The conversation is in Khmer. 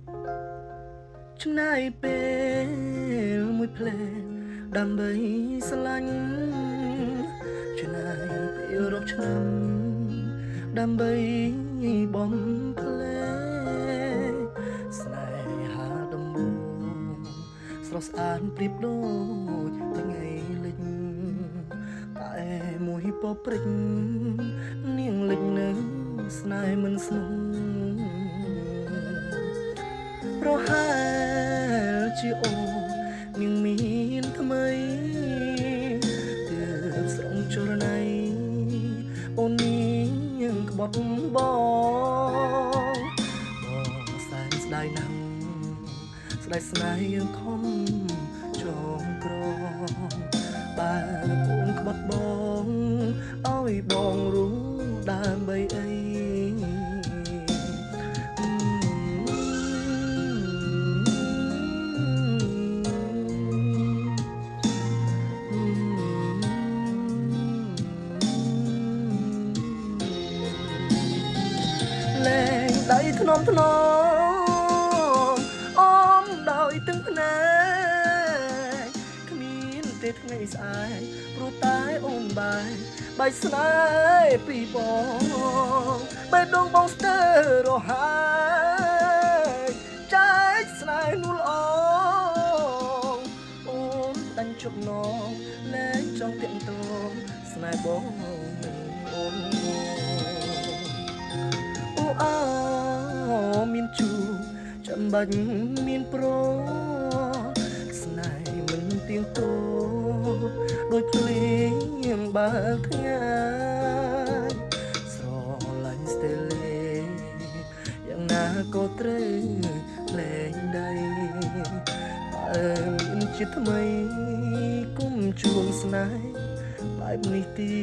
ឆ្នៃពេលមួយភ្លេងដើម្បីស្រឡាញ់ឆ្នៃពេលរាប់ឆ្នាំដើម្បីបំភ្លេងស្នេហាដំបូងស្រស់ស្អាតប្រៀបដូចថ្ងៃលិចតែមួយពព្រិចនាងលិចនៅស្នេហ៍មិនស្នូប្រហែលជាអូននាងមានថ្មីទើបស្រង់ចរណៃអូននាងក្បត់បងសែនស្ដាយណាស់ស្ដាយស្នេហ៍យើងខំចងក្រងបើអូនក្បត់បងឲ្យបងรู้ដើម្បីអីលែងដៃធ្នមធ្នមអមដោយទឹកភ្នែកគ្មានទេថ្ងៃស្អែកព្រោះតែអូនបាយស្នេហ៍ពីបងបេះដូងបងស្ទើររហើយចែកស្នេហ៍នោះល្អអូនដាញ់ជប់នងលែងចង់តាក់ទងស្នេហ៍បងអូនអើមានជូចាំបាច់មានប្រស្នេហ៍មិនទៀងតោដូចភ្លៀងបើថ្ងៃស្រឡាញ់ស្ទើលេយ៉ាងណាក៏ត្រូវលែងដៃបើមានចិត្តថ្មីគុំជួងស្នេហ៍បែបនេះទី